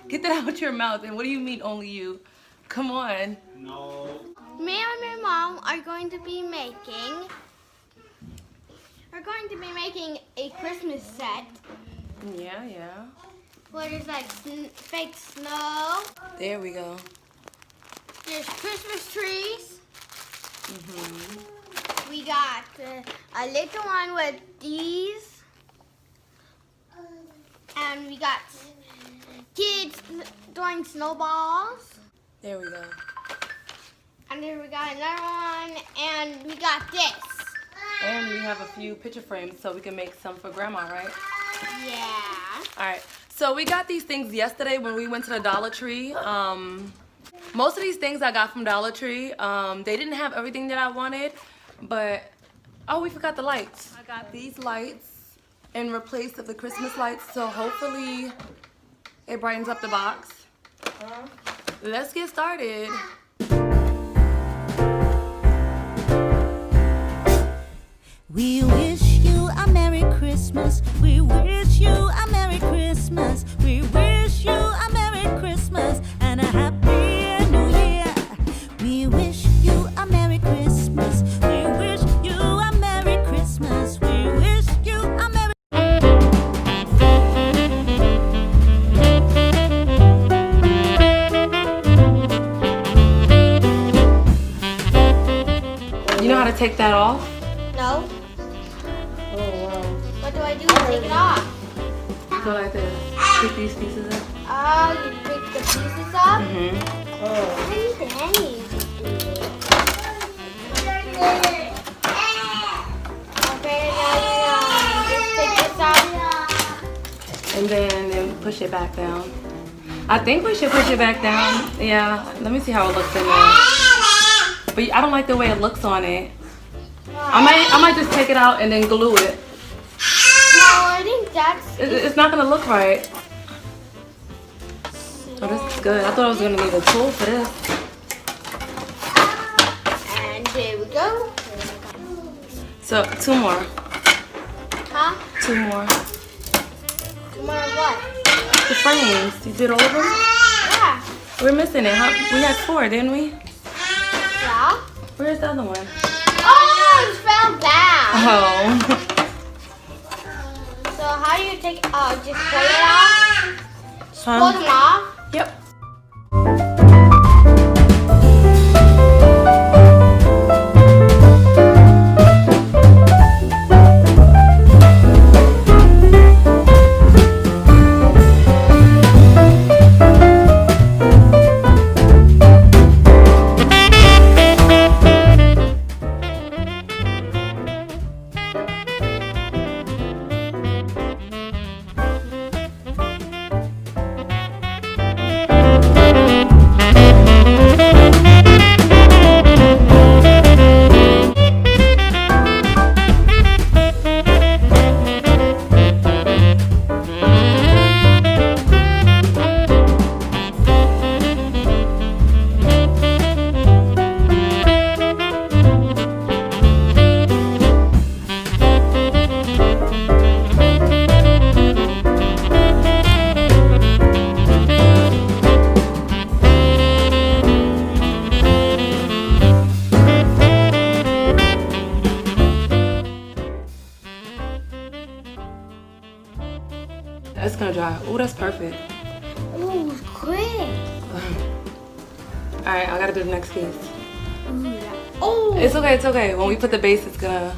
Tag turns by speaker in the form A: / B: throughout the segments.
A: Get that out your mouth. And what do you mean only you? Come on.
B: No.
C: Me and my mom are going to be making a Christmas set.
A: Yeah.
C: Where there's like fake snow.
A: There we go.
C: There's Christmas trees.
A: Mm-hmm.
C: We got a little one with these. And we got kids throwing snowballs.
A: There we go.
C: And then we got another one, and we got this.
A: And we have a few picture frames so we can make some for Grandma, right?
C: Yeah.
A: Alright, so we got these things yesterday when we went to the Dollar Tree. Most of these things I got from Dollar Tree. They didn't have everything that I wanted, but, oh, we forgot the lights. I got these lights in replace of the Christmas lights, so hopefully it brightens up the box. Let's get started.
D: We wish you a Merry Christmas. We wish you a Merry Christmas. We wish you a Merry Christmas and a Happy New Year. We wish you a Merry Christmas. We wish you a Merry Christmas. We wish you a Merry
A: You know how to take that off?
C: No.
A: Oh, wow.
C: What do I do to take it off?
A: Go like this. Pick these pieces up.
C: Oh, you pick the pieces up?
A: Mm-hmm.
C: I need any. Okay, now just take this out.
A: And then push it back down. I think we should push it back down. Yeah, let me see how it looks in there. But I don't like the way it looks on it. I might just take it out and then glue it.
C: No, I think that's...
A: It's not gonna look right. Oh, this is good. I thought I was gonna need a tool for this.
C: And here we go.
A: So, two more.
C: Huh?
A: Two more.
C: Tomorrow what?
A: The frames. You did all of them?
C: Yeah.
A: We're missing it, huh? We had 4, didn't we?
C: Yeah.
A: Where's the other one?
C: Oh, it fell down.
A: Oh.
C: So how do you take it? Oh, just pull it off? Just pull
A: Huh?
C: them off?
A: Yep. It's gonna dry. Oh, that's perfect.
C: Ooh, quick.
A: Alright, I gotta do the next piece.
C: Oh.
A: It's okay, it's okay. When we put the base, it's gonna...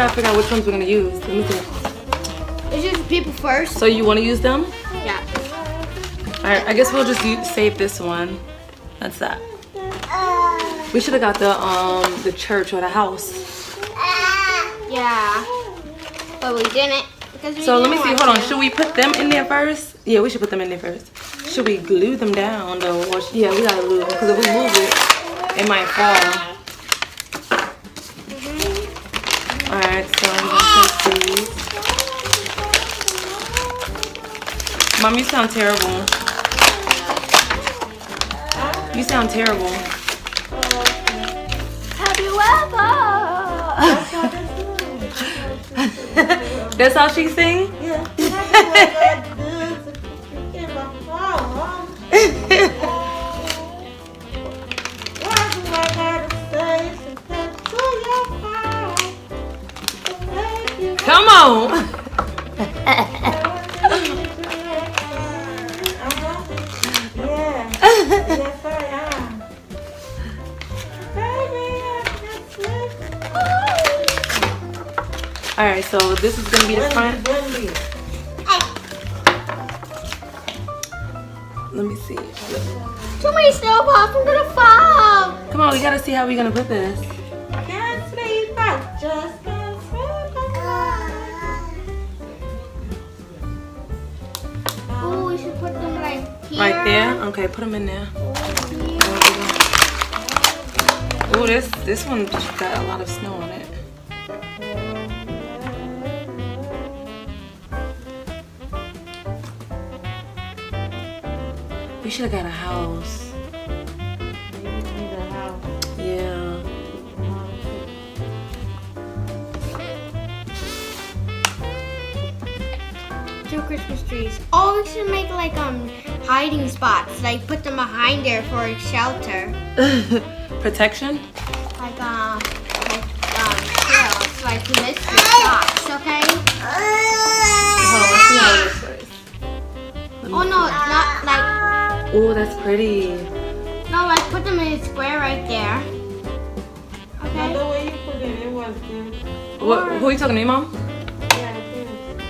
A: gotta figure out which ones we're gonna use. Let me see.
C: It's just people first.
A: So you want to use them?
C: Yeah.
A: All right. I guess we'll just save this one. That's that. We should have got the church or the house.
C: Yeah. But we didn't.
A: So let me see. Hold on. Should we put them in there first? Yeah, we should put them in there first. Should we glue them down though? Or yeah, we gotta glue them because if we move it, it might fall. All right. So I'm gonna take these. Mom, you sound terrible. You sound terrible.
C: Have you ever?
A: That's how she sing?
B: Yeah.
A: Come on. All right, so this is gonna be the front. Let me see.
C: Too many snowballs, I'm gonna fall.
A: Come on, we gotta see how we're gonna put this.
B: Can't sleep, I just can't sleep.
C: Oh, we should put them like here.
A: Right there? Okay, put them in there. Oh, this one got a lot of snow on it. We should have got a house. Yeah.
C: Two Christmas trees. Oh, we should make like hiding spots. Like put them behind there for shelter.
A: Protection?
C: Like shells, like mystery spots, okay?
A: Hold on, let's see how it looks first.
C: Oh no, it's not like.
A: Oh, that's pretty.
C: No, like put them in a square right there. Okay.
B: The way you put it was good.
A: Who are you talking to, Mom?
B: Yeah, it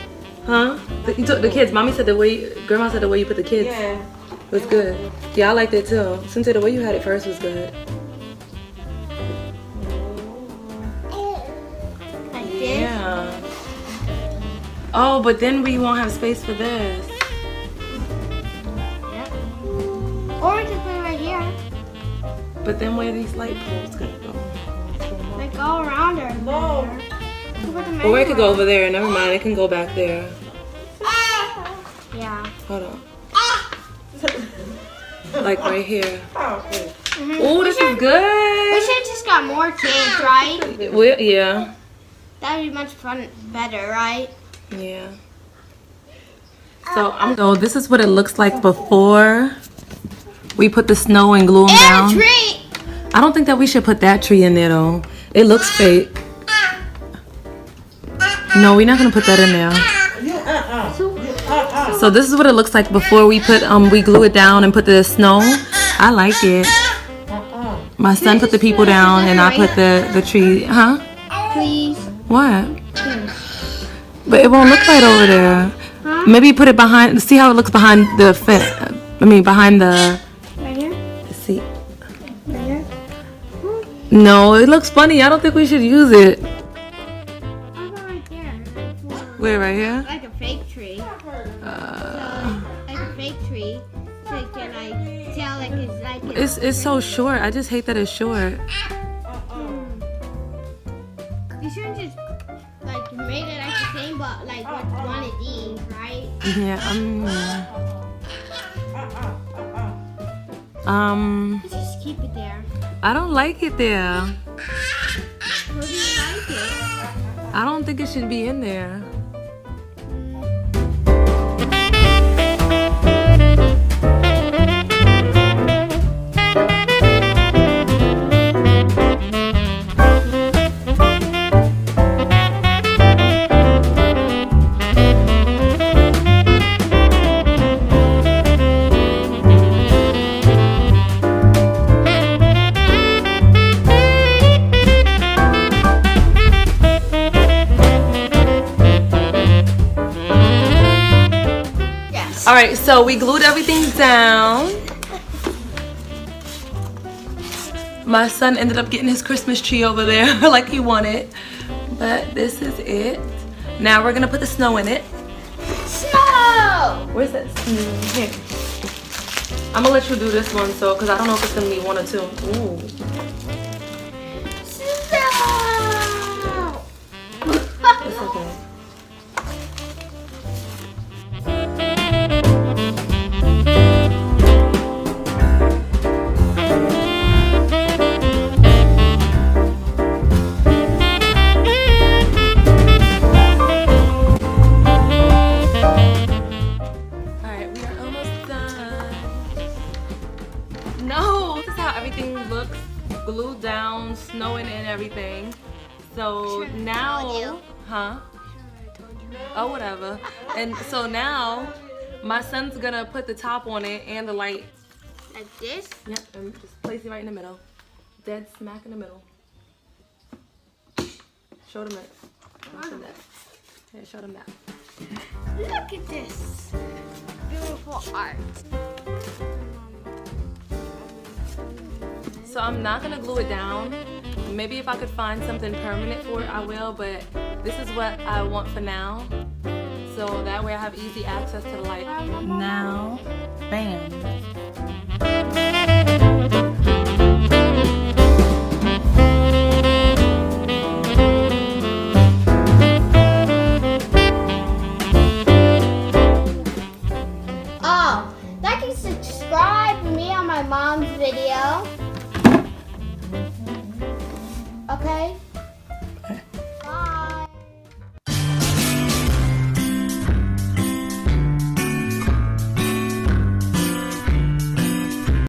A: Huh? The kids. Mommy said Grandma said the way you put the kids
B: yeah.
A: was good. Yeah, I liked it too. Since the way you had it first was good.
C: Like this.
A: Yeah. Oh, but then we won't have space for this.
C: Or we can put it right here.
A: But then where are these light poles gonna go?
C: Like go around her.
B: No.
A: Or it could go over there. Never mind. It can go back there.
C: Yeah.
A: Hold on. Like right here.
B: Okay.
A: Oh, this is
C: We
A: good.
C: should have just got more kids, right?
A: Yeah.
C: That would be much fun, better, right?
A: Yeah. So this is what it looks like before we put the snow and glue them down.
C: And a tree.
A: I don't think that we should put that tree in there though. It looks fake. No, we're not gonna put that in there. So this is what it looks like before we put we glue it down and put the snow. I like it. My son put the people down and I put the tree. Huh?
C: Please.
A: What? But it won't look right over there.
C: Huh?
A: Maybe put it behind. See how it looks behind the behind the
C: Right here?
A: seat.
C: Right here?
A: No, it looks funny. I don't think we should use it.
C: I'll go right there.
A: Where, right here?
C: Like a fake tree. Like a fake tree. So you can like tell like it's like
A: It's so short. I just hate that it's short.
C: You shouldn't just like make it like the same but like with one of these, right?
A: Yeah.
C: Let's just keep it there.
A: I don't like it there.
C: Where do you like it?
A: I don't think it should be in there. All right, so we glued everything down. My son ended up getting his Christmas tree over there like he wanted. But this is it. Now we're gonna put the snow in it.
C: Snow!
A: Where's that snow? Here. I'm gonna let you do this one, so because I don't know if it's gonna be one or two. Ooh.
C: Snow!
A: It's okay. Glued down, snowing and everything. So now, huh? Oh, whatever. And so now, my son's gonna put the top on it and the light.
C: Like this?
A: Yep, and just place it right in the middle. Dead smack in the middle. Show them that. Show them that. Yeah, show them that.
C: Look at this. Beautiful art.
A: So I'm not gonna glue it down. Maybe if I could find something permanent for it, I will, but this is what I want for now. So that way I have easy access to the light.
B: Now, bam.
C: Oh, like and subscribe to me on my mom's video. Okay?